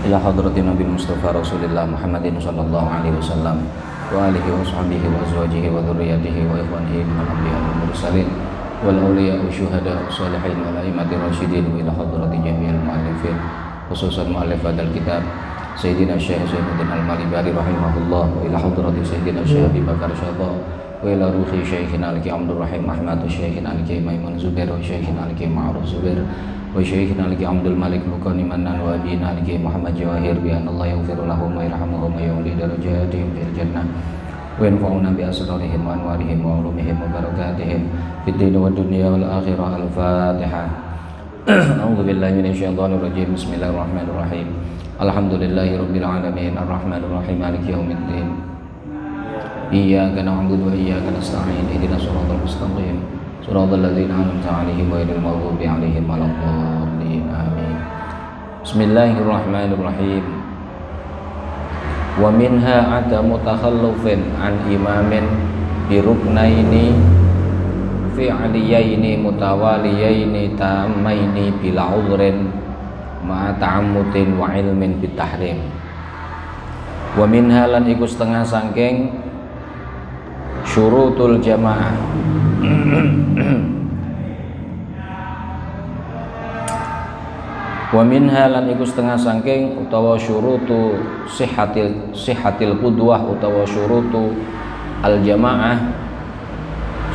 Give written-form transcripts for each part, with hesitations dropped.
ila hadratin Nabi Mustafa Rasulillah Muhammadin sallallahu alaihi wasallam wa alihi wa sahbihi wa azwajihi wa dzurriyyatihi wa ikhwanihi minal anbiya'i wal mursalin wal awliya'i syuhada sholihin wal a'immati rasyidin wa ila hadratin jami'il mu'allifin khususan mu'allif hadzal kitab Sayyidina Syekh Zainuddin Al-Malibari rahimahullah wa ila hadratin Sayyidina Syekh Abi Bakar Syadha wa ila ruhi Syekhina Al-Ki Abdul Rahim Ahmad Syekhina Al-Ki Maimun Zubair wa Syekhina Al-Ki Ma'ruf Zubair wa Syekhina Al-Ki Abdul Malik Lukani Mannan wa Abina Al-Ki Muhammad Jawahir bi anallahu yaghfiru lahum wa yarhamuhum wa yu'li darajatihim fil jannah wa yanfa'una bi asrarihim wa anwarihim wa ulumihim wa barakatihim fid din wa dunya wal akhirah. Al-Fatihah. A'udzu billahi minasyaitonir rajim. Bismillahirrahmanirrahim. Alhamdulillahirabbil alamin arrahmanir rahim maliki yaumiddin. Iyyaka na'budu wa iyyaka nasta'in ihdinas siratal mustaqim siratal ladzina an'amta 'alaihim ghairil maghdubi 'alaihim waladdallin. Amin. Bismillahirrahmanirrahim. Wa minha adamu takhallufin an imamin bi ruknaini fi'liyaini mutawaliyaini tammaini bila udhrin ma'a ta'ammutin wa ilmin bitahrim. Wa minha lan iku setengah saking syurutul jamaah wa minha lan iku setengah saking utawa syurutu sihhatil qudwah utawa syurutu al jamaah,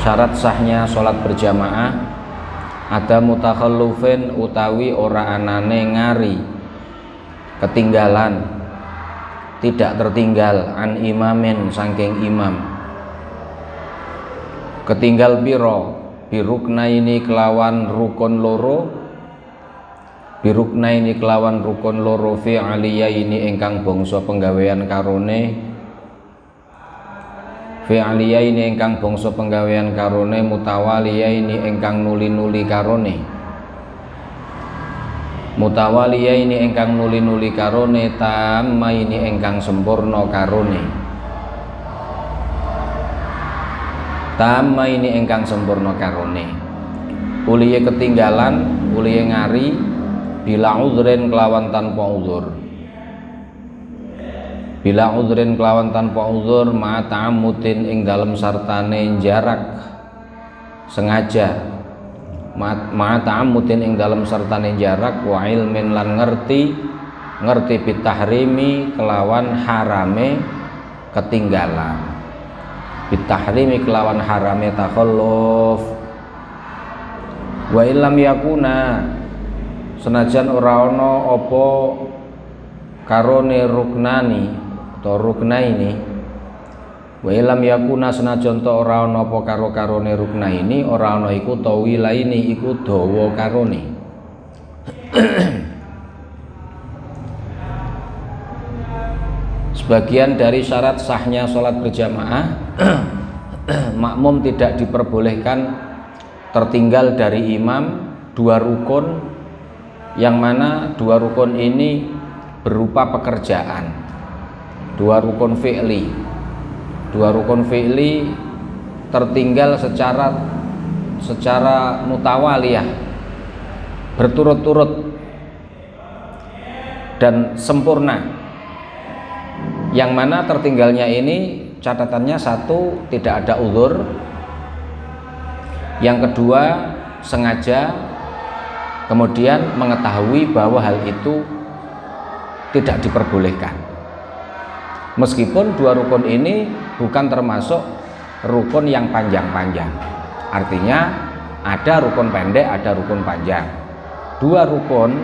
syarat sahnya salat berjamaah, ada mutakhallufin utawi ora anane ngari ketinggalan, tidak tertinggal an imamin saking imam, ketinggal piro biruknaini kelawan rukun loro, biruknaini kelawan rukun loro fi aliyaini ingkang bangsa penggawean karone, fi aliyaini ingkang bangsa penggawean karone mutawaliyaini ingkang nuli-nuli karone, mutawaliyaini ingkang nuli-nuli karone tammaini ingkang sempurna karone, tammaini ingkang sempurna karone. Uliye ketinggalan, uliye ngari bila udhrin kelawan tanpa udhur, bila udhrin kelawan tanpa udhur ma'a ta'ammutin ing dalem sartane jarak sengaja, ma'a ta'ammutin ing dalem sartane jarak wa ilmin lan ngerti bitahrimi kelawan harame ketinggalan, bitahrimi kelawan harame takhalluf. Wa illam yakuna senajan ora ana apa karone ruknani atau ruknaini, wa ilam yakuna senajan ta ora ana apa karo karone ruknaini, ora ana iku tawilaini iku dawa karone. Sebagian dari syarat sahnya sholat berjamaah makmum tidak diperbolehkan tertinggal dari imam dua rukun, yang mana dua rukun ini berupa pekerjaan, dua rukun fi'li. Dua rukun fi'li tertinggal secara mutawaliyah, berturut-turut dan sempurna, yang mana tertinggalnya ini catatannya satu, tidak ada uzur, yang kedua sengaja, kemudian mengetahui bahwa hal itu tidak diperbolehkan. Meskipun dua rukun ini bukan termasuk rukun yang panjang-panjang, artinya ada rukun pendek, ada rukun panjang. Dua rukun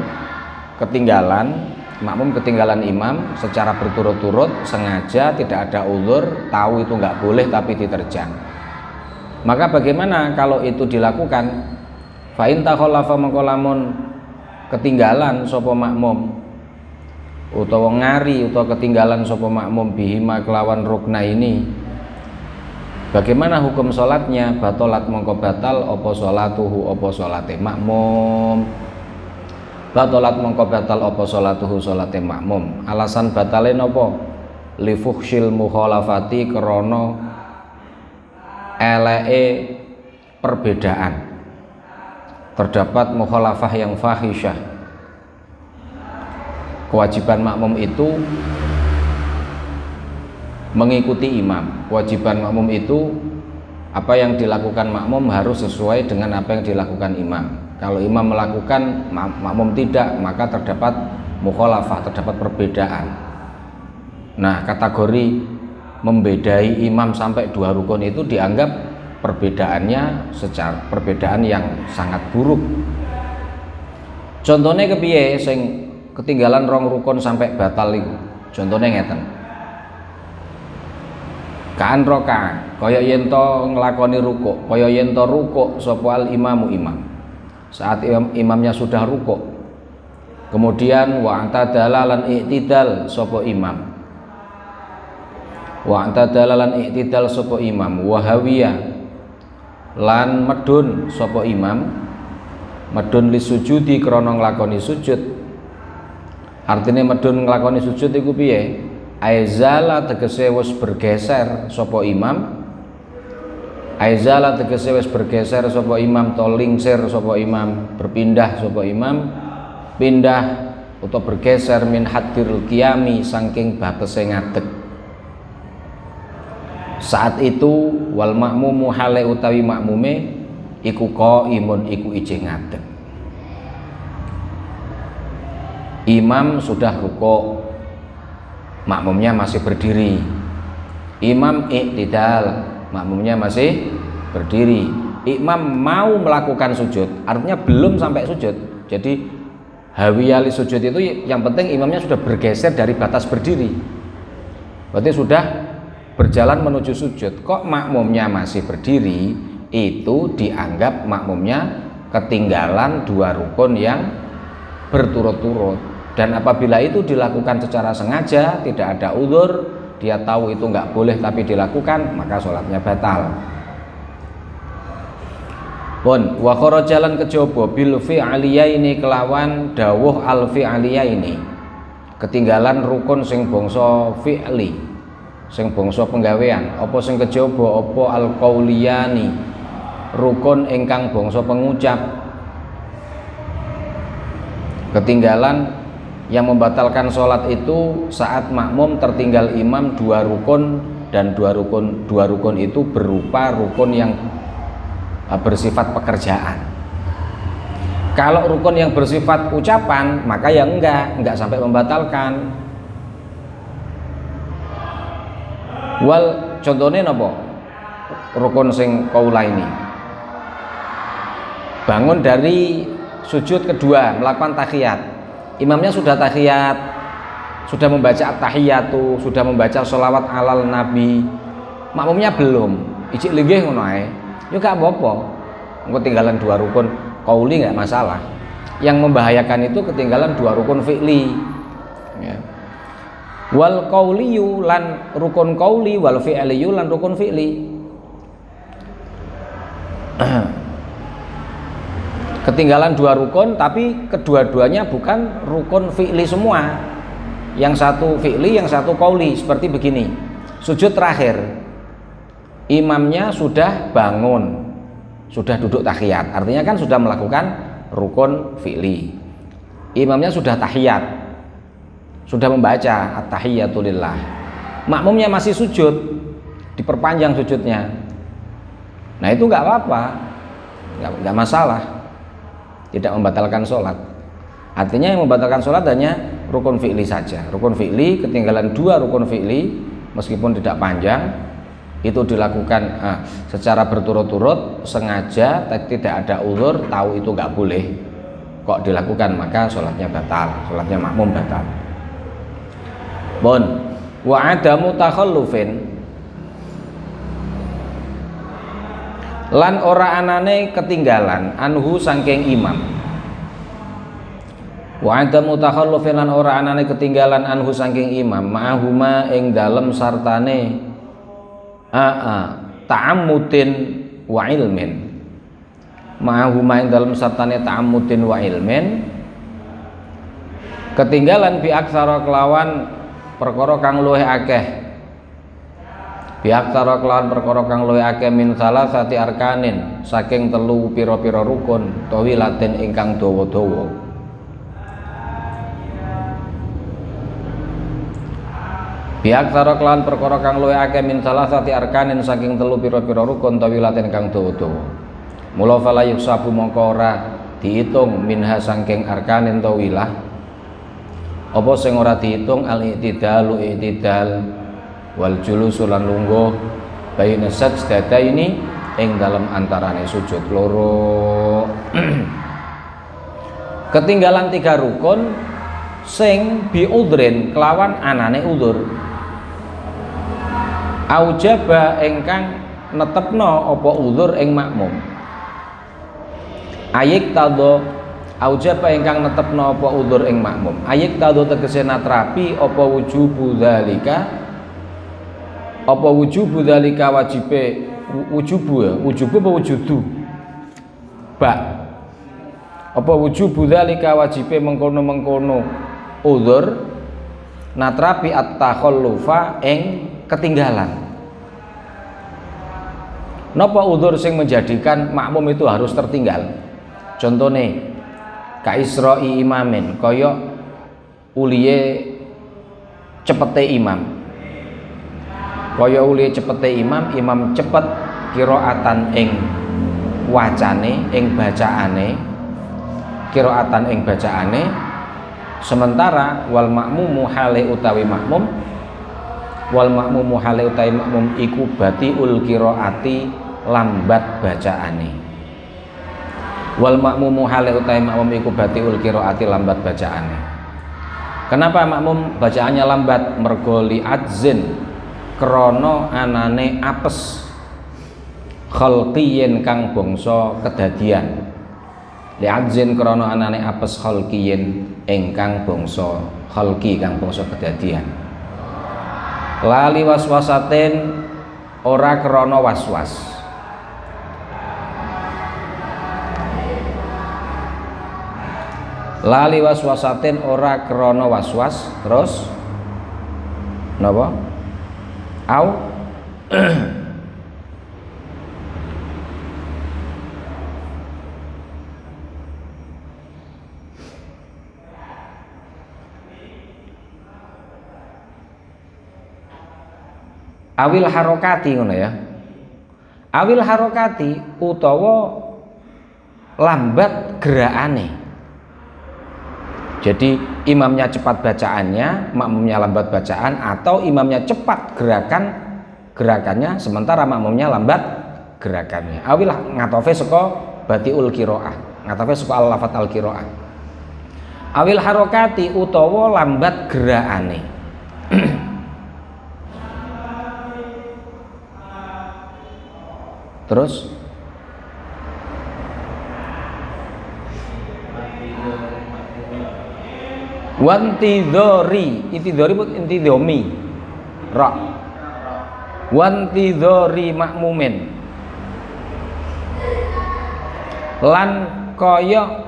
ketinggalan, makmum ketinggalan imam secara berturut-turut, sengaja, tidak ada uzur, tahu itu nggak boleh tapi diterjang. Maka bagaimana kalau itu dilakukan? Fa in takhallafa mangko lamun ketinggalan sapa makmum utawa ngari utawa ketinggalan sapa makmum bihima kelawan rukna ini, bagaimana hukum salatnya? Batolat mangko batal apa salatuhu, apa salate makmum. Batolat mangko batal apa salatuhu, salate makmum. Alasan batale napa? Li fuhsyil mukhalafati, krana eleke perbedaan, terdapat mukhalafah yang fahisyah, kewajiban makmum itu mengikuti imam. Kewajiban makmum itu apa yang dilakukan makmum harus sesuai dengan apa yang dilakukan imam. Kalau imam melakukan, makmum tidak, maka terdapat mukhalafah, terdapat perbedaan. Nah, kategori membedai imam sampai 2 rukun itu dianggap perbedaannya perbedaan yang sangat buruk. Contohnya kepiye sing ketinggalan 2 rukun sampai batal iku? Contohnya ngeten. Kaan roka, kaya yen to nglakoni rukuk, kaya yen to rukuk sapa al imamu imam. Saat imamnya sudah rukuk, kemudian wa antadala lan i'tidal sapa imam. Wa antadala lan i'tidal sapa imam, wa hawiya lan medun sapa imam, medun li sujudi krana nglakoni sujud. Artine medun nglakoni sujud iku piye? Aizala tegese wis bergeser sapa imam. Aizala tegese wis bergeser sapa imam, to lingsir sapa imam, berpindah sapa imam, pindah atau bergeser min hadirul qiyami saking batese ngadeg. Saat itu wal makmumu hale utawi makmume iku qaimun iku ijih ngadeg. Imam sudah rukuk, makmumnya masih berdiri. Imam i'tidal, makmumnya masih berdiri. Imam mau melakukan sujud, artinya belum sampai sujud. Jadi hawiyali sujud itu yang penting imamnya sudah bergeser dari batas berdiri, berarti sudah berjalan menuju sujud. Kok makmumnya masih berdiri, itu dianggap makmumnya ketinggalan 2 rukun yang berturut-turut. Dan apabila itu dilakukan secara sengaja, tidak ada uzur, dia tahu itu nggak boleh tapi dilakukan, maka sholatnya batal. Pun wa kharajalan kejaba bil fi'aliyaini kelawan dawuh al fi'aliyaini. Ketinggalan rukun sing bangsa fi'li, sing bangsa penggawean, apa sing kejaba apa al qauliyani, rukun ingkang bangsa pengucap. Ketinggalan yang membatalkan sholat itu saat makmum tertinggal imam 2 rukun, dan 2 rukun itu berupa rukun yang bersifat pekerjaan. Kalau rukun yang bersifat ucapan, maka ya enggak sampai membatalkan. Wal contohnya napa? Rukun sing qaula ini. Bangun dari sujud kedua, melakukan tahiyat. Imamnya sudah tahiyat, sudah membaca at-tahiyatu, sudah membaca sholawat alal nabi, makmumnya belum, ijik linggih ngono ae, ya gak apa-apa. Ketinggalan 2 rukun qauli nggak masalah. Yang membahayakan itu ketinggalan 2 rukun fi'li. Ya. Wal qauliyu lan rukun qauli, wal fi'liyu lan rukun fi'li. Ketinggalan 2 rukun, tapi kedua-duanya bukan rukun fi'li semua. Yang satu fi'li, yang satu qauli. Seperti begini, sujud terakhir, imamnya sudah bangun, sudah duduk tahiyat, artinya kan sudah melakukan rukun fi'li. Imamnya sudah tahiyat, sudah membaca at-tahiyatu lillah, makmumnya masih sujud, diperpanjang sujudnya. Nah itu nggak apa-apa, nggak masalah, tidak membatalkan sholat. Artinya yang membatalkan sholat hanya rukun fi'li saja. Rukun fi'li, ketinggalan 2 rukun fi'li meskipun tidak panjang, itu dilakukan secara berturut-turut, sengaja, tidak ada uzur, tahu itu nggak boleh, kok dilakukan, maka sholatnya batal, sholatnya makmum batal. Bon, wa adamu takhallufin, lan ora anane ketinggalan anhu sangking imam. Wa adamu takhallufin, lan ora anane ketinggalan anhu sangking imam, ma'ahuma ing dalem sartane ta'ammutin wa ilmin. Ma'ahuma ing dalem sartane ta'ammutin wa ilmin, ketinggalan bi aksara kelawan perkara kang luwih akeh, biak taro kelawan perkara kang luwih akeh min salasati arkanin, saking 3 pira-pira rukun, tawilatin ingkang dawa-dawa. Biaktara kelawan perkara kang luwih akeh min salasati arkanin saking telu pira-pira rukun tawilaten kang dawa-dawa. Mula fala yusabu mongko ora diitung minha saking arkanin tawilah. Apa sing ora diitung al-i'tidalu i'tidal wal julusu lan lungguh baina sajdataini ing dalem antarane sujud loro. Ketinggalan 3 rukun sing biudrin kelawan anane udzur. Aujaba ingkang netepno apa udzur ing makmum. Ayik tado aujaba ingkang netepno apa udzur ing makmum. Ayik tado tegese natrapi apa wujubu dzalika. Apa wujubu dzalika wajibe wujubu ya, wujubu apa wujudu? Ba. Apa wujubu dzalika wajibe mengkono-mengkono udzur natrapi at-takhallufa ing ketinggalan. Napa udzur sing menjadikan makmum itu harus tertinggal? Contohnya ka isra'i imamin kaya uliye cepete imam. Kaya uliye cepete imam, imam cepet qiraatan ing wacane, ing bacaane. Qiraatan ing bacaane sementara wal makmumu hale utawi makmum iku batiul qiraati lambat bacaane. Wal makmumu hale utawi makmum iku batiul qiraati lambat bacaane. Kenapa makmum bacaannya lambat? Mergo li adzin krana anane apes khalqiyin kang bangsa kedadian. Li adzin krana anane apes khalqiyin ingkang bangsa khalqi kang bangsa kedadian. Lali waswasatin ora krana waswas. Lali waswasatin ora krana waswas. Terus napa? Au awil harokati ngono ya. Awil harokati utawa lambat gerakane. Jadi imamnya cepat bacaannya, makmumnya lambat bacaan, atau imamnya cepat gerakannya sementara makmumnya lambat gerakannya. Awil ngatofe saka batiul qiraah, ngatofe saka al-lafat al-qiraah. Awil harokati utawa lambat gerakane. Terus wantidhori, intidhori pun intidhomi ra. Wantidhori makmumin lan kaya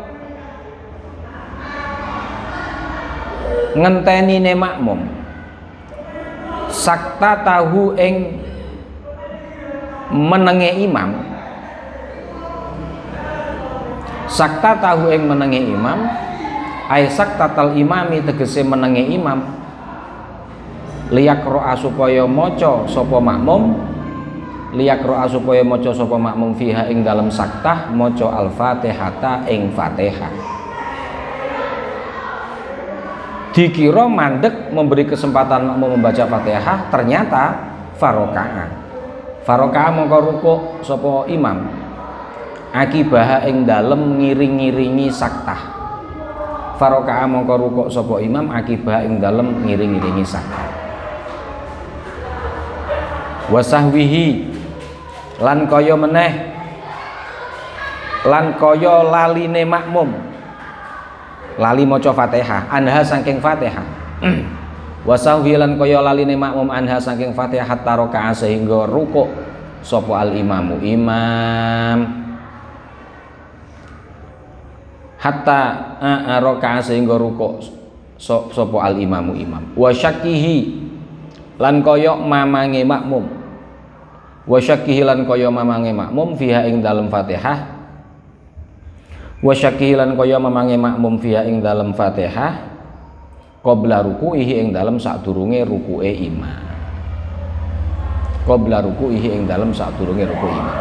ngentenine makmum sakta tahu ing menenge imam. Sakta tahu ing menenge imam ai saktatal imami tegese menenge imam liyak ro'a supaya maca sapa makmum fiha ing dalam saktah maca al-fatihata ing fatihah. Dikira mandek memberi kesempatan makmum membaca fatihah, ternyata Faroka'a mongko rukuk sapa imam akibaha ing dalem ngiring-ngiringi saktah. Faroka'a mongko rukuk sapa imam akibaha ing dalem ngiring-ngiringi saktah. Wasahwihi lan kaya meneh lan kaya laline makmum lali maca fatihah anha saking fatihah. Wasahwi lan kaya laline makmum anha saking fatihah hatta raka'a sehingga rukuk sapa al imamu imam hatta raka'a sehingga rukuk sapa al imamu imam. Wa syakkihi lan kaya mamange makmum. Wa syakkihi lan kaya mamange makmum fiha ing dalem fatihah. Wa syakkihi lan kaya mamange makmum fiha ing dalem fatihah qabla ruku'ihi ing dalem sadurunge ruku'e imam. Qabla ruku'ihi ing dalem sadurunge ruku'e imam.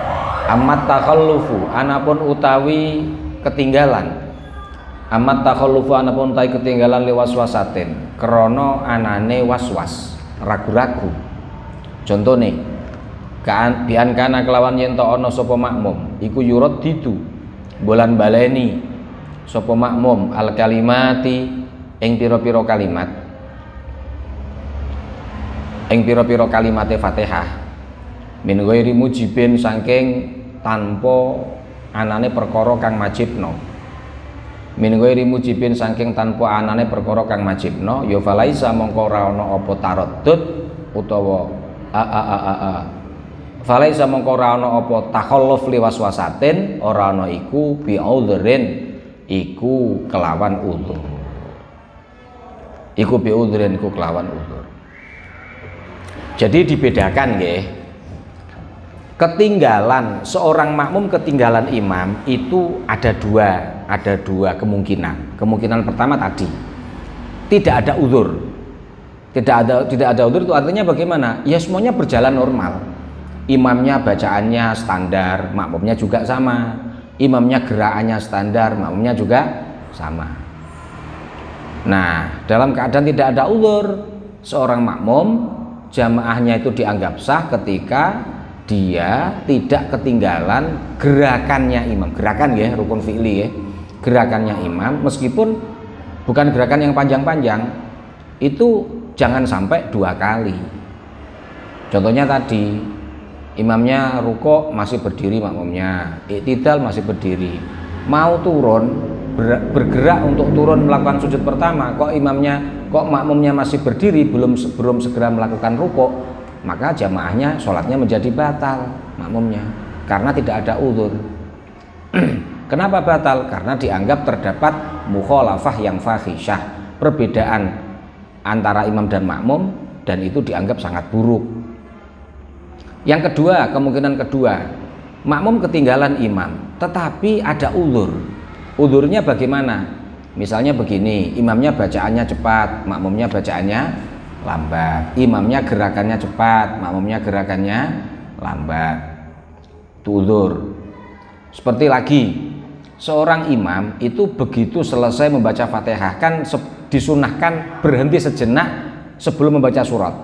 Amat takhallufu anapun utawi ketinggalan. Amat takhallufu anapun utawi ketinggalan liwaswasatin krana anane waswas, ragu-ragu. Contone bian kana kelawan yen ta ana sapa makmum iku yurad didu bolan baleni sapa makmum al kalimati ing pira-pira kalimat kalimate Fatihah min ghairi mujibin saking tanpa anane perkara kang majibno min ghairi mujibin saking tanpa anane perkara kang majibno ya falaisa mongko ora ana apa taraddud utawa falaisa mongko ora ana apa takhalluf liwaswasatin ora ana iku bi udhrin iku kelawan udzur iku bi udhrin iku kelawan udzur. Jadi dibedakan nggih, ketinggalan seorang makmum ketinggalan imam itu ada dua kemungkinan. Kemungkinan pertama tadi tidak ada udzur. Tidak ada udzur itu artinya bagaimana? Ya semuanya berjalan normal. Imamnya bacaannya standar, makmumnya juga sama. Imamnya gerakannya standar, makmumnya juga sama. Nah, dalam keadaan tidak ada udzur, seorang makmum jamaahnya itu dianggap sah ketika dia tidak ketinggalan gerakannya imam. Gerakan ya, rukun fi'li ya. Gerakannya imam meskipun bukan gerakan yang panjang-panjang, itu jangan sampai 2 kali. Contohnya tadi, imamnya rukuk masih berdiri makmumnya, iktidal masih berdiri, mau turun bergerak untuk turun melakukan sujud pertama, kok makmumnya masih berdiri belum segera melakukan rukuk, maka jamaahnya sholatnya menjadi batal makmumnya karena tidak ada udzur. Kenapa batal? Karena dianggap terdapat mukhalafah yang fahisyah, perbedaan antara imam dan makmum, dan itu dianggap sangat buruk. Yang kedua, kemungkinan kedua, makmum ketinggalan imam tetapi ada udzur. Udzurnya bagaimana? Misalnya begini, imamnya bacaannya cepat, makmumnya bacaannya lambat. Imamnya gerakannya cepat, makmumnya gerakannya lambat. Itu udzur. Seperti lagi, seorang imam itu begitu selesai membaca Fatihah, kan disunahkan berhenti sejenak sebelum membaca surat.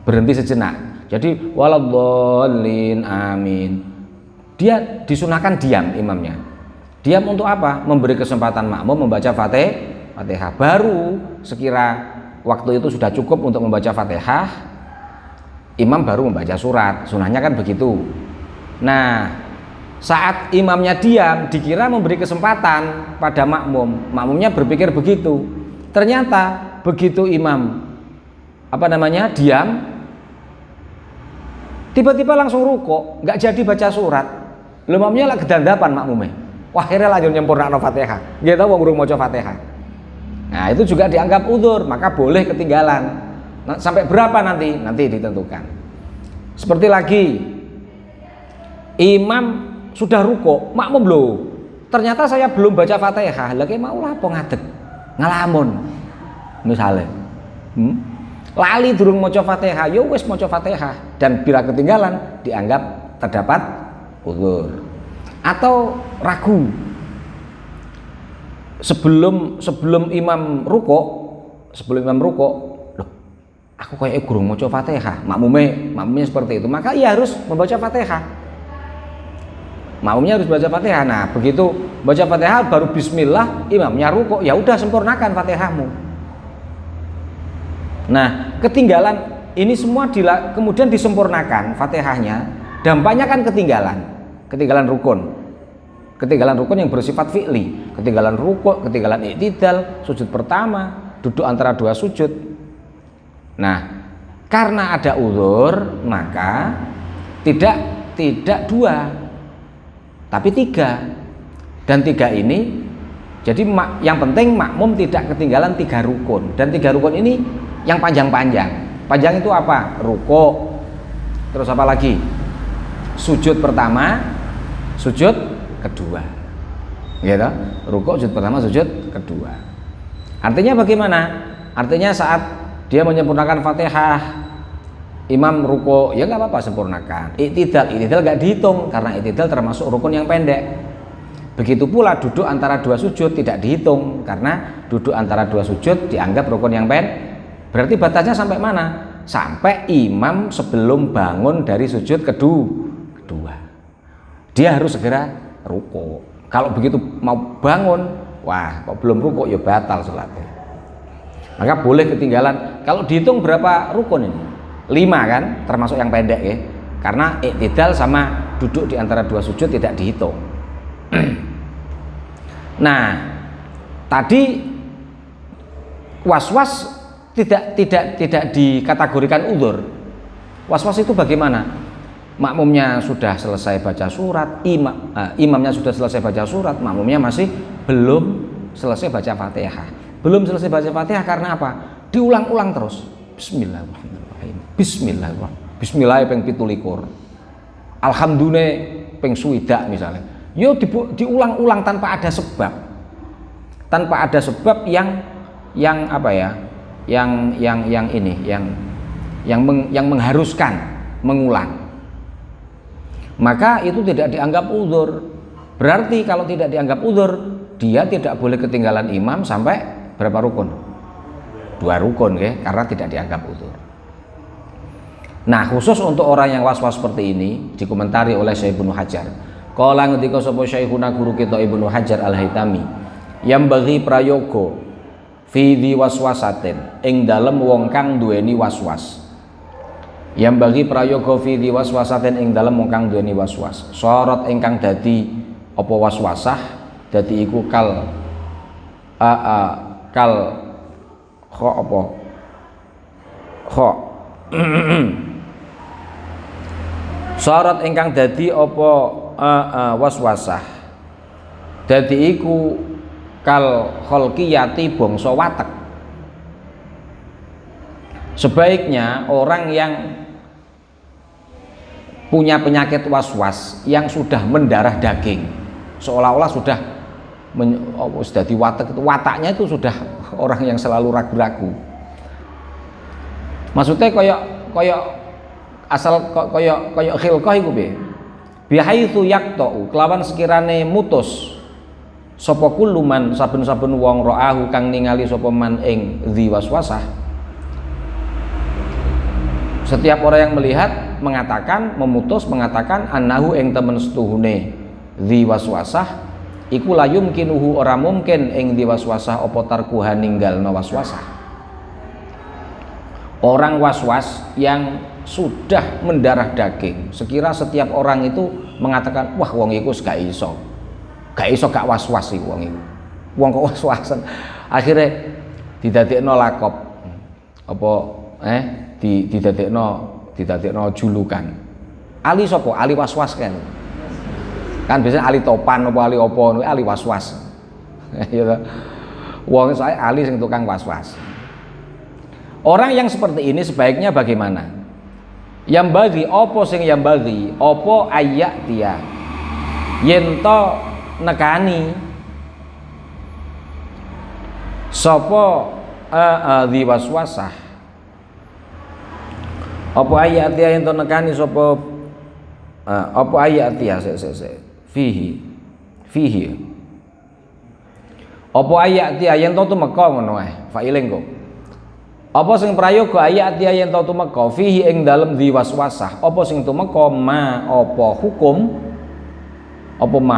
Berhenti sejenak. Jadi waladhdallin amin. Dia disunahkan diam imamnya. Diam untuk apa? Memberi kesempatan makmum membaca Fatihah. Baru sekira waktu itu sudah cukup untuk membaca Fatihah, imam baru membaca surat. Sunahnya kan begitu. Nah, saat imamnya diam, dikira memberi kesempatan pada makmum. Makmumnya berpikir begitu. Ternyata begitu imam diam, tiba-tiba langsung rukuk, nggak jadi baca surat. Makmumnya lagi kedandapan makmumnya. Wah, akhirnya lanjut nyempurnakno Fatihah. Nggih tahu wong urung maca Fatihah. Nah, itu juga dianggap udzur, maka boleh ketinggalan. Nah, sampai berapa nanti? Nanti ditentukan. Seperti lagi, imam sudah rukuk, makmum loh. Ternyata saya belum baca Fatihah. Lagi mau apa ngadeg? Ngalamun. Misalnya. Lali durung maca Fatihah, yo wis maca Fatihah, dan bila ketinggalan dianggap terdapat udzur. Atau ragu, sebelum imam rukuk, loh, aku kayak gurung maca Fatihah, makmumnya seperti itu, maka ia harus membaca Fatihah. Makmumnya harus baca Fatihah. Nah, begitu baca Fatihah baru bismillah, imamnya rukuk, ya udah sempurnakan Fatihahmu. Nah, ketinggalan ini semua kemudian disempurnakan Fatihahnya, dampaknya kan ketinggalan rukun yang bersifat fi'li, ketinggalan rukuk, ketinggalan iktidal, sujud pertama, duduk antara 2 sujud. Nah, karena ada udzur, maka tidak 2 tapi 3, dan 3 ini jadi yang penting makmum tidak ketinggalan 3 rukun, dan 3 rukun ini yang panjang itu apa? Rukuk, terus apa lagi? Sujud pertama, sujud kedua, gitu. Rukuk, sujud pertama, sujud kedua. Artinya bagaimana? Artinya saat dia menyempurnakan Fatihah, imam ruko, ya nggak apa-apa sempurnakan. I'tidal nggak dihitung karena i'tidal termasuk rukun yang pendek. Begitu pula duduk antara dua sujud tidak dihitung karena duduk antara dua sujud dianggap rukun yang pendek. Berarti batasnya sampai mana? Sampai imam sebelum bangun dari sujud kedua. Dia harus segera ruko. Kalau begitu mau bangun, wah kok belum ruko ya batal sholatnya. Maka boleh ketinggalan. Kalau dihitung berapa rukun ini? 5 kan, termasuk yang pendek ya. Karena i'tidal sama duduk di antara dua sujud tidak dihitung. Nah, tadi was-was tidak dikategorikan udzur. Was-was itu bagaimana? Makmumnya sudah selesai baca surat, imamnya sudah selesai baca surat, makmumnya masih belum selesai baca Fatihah. Belum selesai baca Fatihah karena apa? Diulang-ulang terus. Bismillahirrahmanirrahim. Bismillah ping 17. Alhamdulillah ping 20 misalnya. Yo diulang-ulang tanpa ada sebab. Tanpa ada sebab yang apa ya? Yang mengharuskan mengulang. Maka itu tidak dianggap udzur. Berarti kalau tidak dianggap udzur, dia tidak boleh ketinggalan imam sampai berapa rukun? 2 rukun ya, karena tidak dianggap udzur. Nah, khusus untuk orang yang was-was seperti ini dikomentari oleh Syekh Ibnu Hajar. Kala ngendika sapa Syekhuna guru kita Ibnu Hajar Al-Haitami, yang bagi prayoga fi waswasatin ing dalem wong kang duweni was-was. Yang bagi prayoga fi waswasatin ing dalem wong kang duweni was-was. Sorot ingkang dadi apa waswasah dadi iku kal kho apa kho sorot ingkang dadi apa waswasah dadi iku kal kholqiyati bangsa watek. Sebaiknya orang yang punya penyakit was-was yang sudah mendarah daging, seolah-olah sudah di watak, wataknya itu sudah orang yang selalu ragu-ragu. Maksudnya koyok asal koyok khilqah iku piye? Bihaitsu yaqta'u kelawan sekirane mutus sapa kulluman saben-saben wong ra'ahu kang ningali sapa man ing dzi waswasah. Setiap orang yang melihat memutus mengatakan annahu ing temen setuhune dzi waswasah iku la yumkinuhu ora mungkin ing dzi waswasah apa tarkuha ninggalna waswasah. Orang was-was yang sudah mendarah daging, sekira setiap orang itu mengatakan wah wong iku gak iso gak was-was iku wong iku. Wong kok was-wasan. Akhirnya didadekno lakop apa didadekno julukan. Ali sapa? Ali was-was kan. Kan biasanya ali topan apa ali apa ali was-was. Ya toh. Wong saya ali sing tukang was-was. Orang yang seperti ini sebaiknya bagaimana? Yang bagi opo sing yang bagi opo ayak dia yento nekani sopo di waswasah opo ayak dia yento nekani sopo opo ayak dia fihi opo ayak dia yento tumeka ngono failing kok. Apa sing prayoga ayat dia yen tau tumeka fihi ing dalem diwaswasah apa sing tumeka ma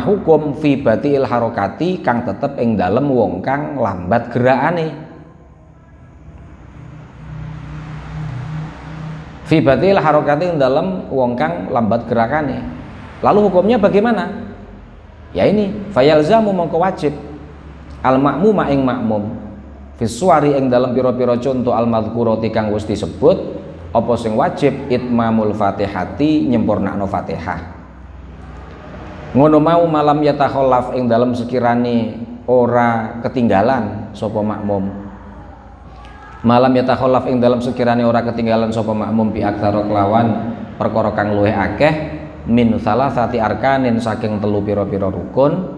hukum fi batil harakati kang tetep ing dalem wong kang lambat gerakane. Fi batil harakati ing dalem wong kang lambat gerakane. Lalu hukumnya bagaimana? Ya ini fayalzamu mongko wajib al ma'muma ing makmum Visuari ing dalam piro-piro contoh al-madhkurati kang wis disebut apa sing wajib itmamul fatihati nyempurnakno Fatihah. Ngono mau malam yatakhallaf ing dalam sekirane ora ketinggalan sapa makmum. Malam yatakhallaf ing dalam sekirane ora ketinggalan sapa makmum bi aktsara kelawan perkara kang luwih akeh min salasati arkanin saking telu piro-piro rukun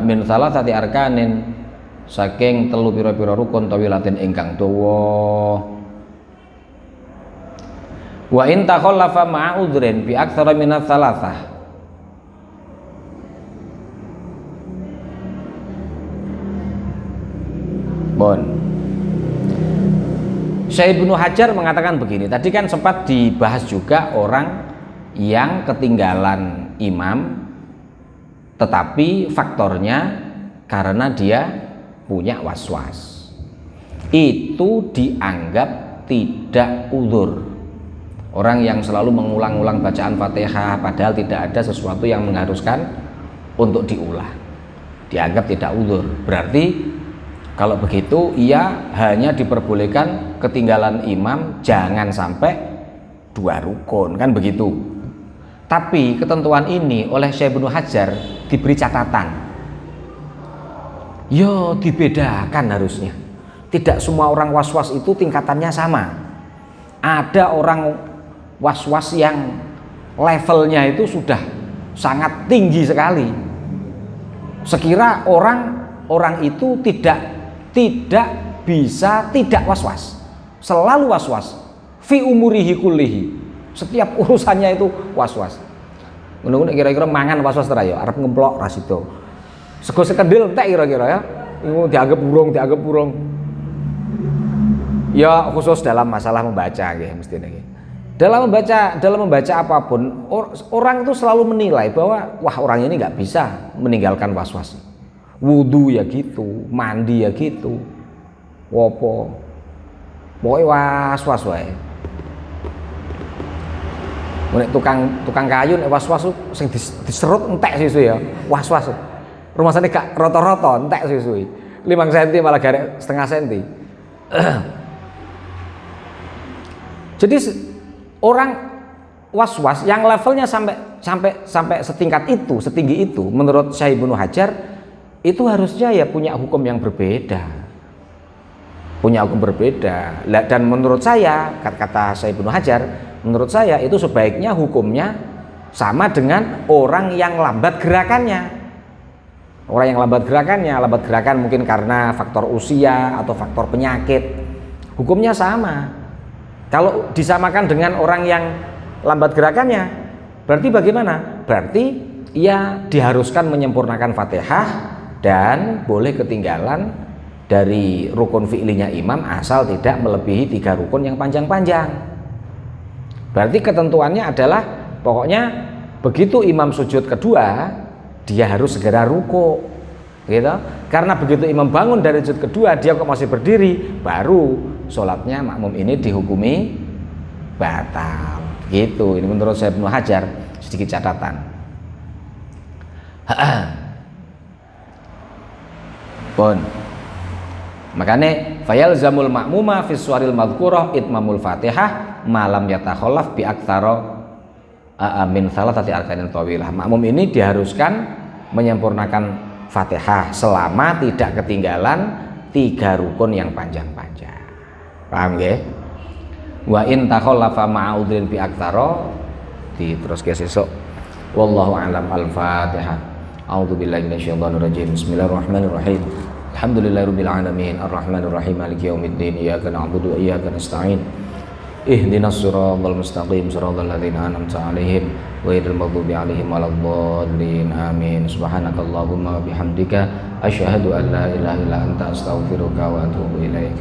min salasati arkanin saking telu pira-pira rukun tawilatin ingkang dawa. Wa in takhallafa ma'a udhrin bi aktsara min tsalatsah. Bon. Syekh Ibnu Hajar mengatakan begini, tadi kan sempat dibahas juga orang yang ketinggalan imam tetapi faktornya karena dia punya was-was, itu dianggap tidak uzur. Orang yang selalu mengulang-ulang bacaan Fatihah padahal tidak ada sesuatu yang mengharuskan untuk diulang, dianggap tidak uzur. Berarti kalau begitu ia hanya diperbolehkan ketinggalan imam jangan sampai 2 rukun, kan begitu. Tapi ketentuan ini oleh Syekh Ibnu Hajar diberi catatan. Yo, dibedakan harusnya. Tidak semua orang was-was itu tingkatannya sama. Ada orang was-was yang levelnya itu sudah sangat tinggi sekali. Sekira orang itu tidak bisa tidak was-was. Selalu was-was. Fi umurihi kullihi. Setiap urusannya itu was-was. Ngono-ngono kira-kira mangan was-was ta ya, arep ngemplok ras itu. Sego sekedil entek kira-kira ya. Iku dianggap burung. Ya khusus dalam masalah membaca nggih mestine nggih. Dalam membaca apapun, orang itu selalu menilai bahwa wah orang ini nggak bisa meninggalkan was-was. Wudu ya gitu, mandi ya gitu. Wopo. Pokoke was-was wae. Nek tukang kayu nek was-was sing diserut entek susu ya. Was-was. Rumasane gak rata-rata entek susu. 5 cm malah garek setengah senti. Jadi orang was-was yang levelnya sampai setingkat itu, setinggi itu, menurut Syekh Ibnu Hajar itu harusnya ya punya hukum yang berbeda. Punya hukum berbeda. Dan menurut saya, kata Syekh Ibnu Hajar, menurut saya itu sebaiknya hukumnya sama dengan orang yang lambat gerakannya. Orang yang lambat gerakan mungkin karena faktor usia atau faktor penyakit, hukumnya sama. Kalau disamakan dengan orang yang lambat gerakannya, berarti bagaimana? Berarti ia diharuskan menyempurnakan Fatihah dan boleh ketinggalan dari rukun fi'linya imam asal tidak melebihi 3 rukun yang panjang-panjang. Berarti ketentuannya adalah pokoknya begitu imam sujud kedua dia harus segera ruku, gitu. Karena begitu imam bangun dari sujud kedua dia kok masih berdiri, baru sholatnya makmum ini dihukumi batal, gitu. Ini menurut saya Ibnu Hajar, sedikit catatan. Pun makanya fayalzamul ma'muma fi suwaril madhkurah itmamul Fatihah malam yatakhallaf bi aktsara min salatati arkanin tawilah. Makmum ini diharuskan menyempurnakan Fatihah selama tidak ketinggalan 3 rukun yang panjang-panjang. Paham nggih? Wa in takhallafa ma'a udhrin bi aktsara diteruske sesuk. Wallahu a'lam. Al-Fatihah. A'udzu billahi minasyaitonir rajim. Bismillahirrahmanirrahim. Alhamdulillahirabbil alamin arrahmanir rahim maliki yaumiddin iyyaka na'budu wa iyyaka nasta'in ihdinas siratal mustaqim siratal ladzina an'amta 'alaihim ghairil maghdubi 'alaihim waladdallin amin. Subhanakallahumma wa bihamdika asyhadu an la ilaha illa anta astaghfiruka wa atubu ilaik.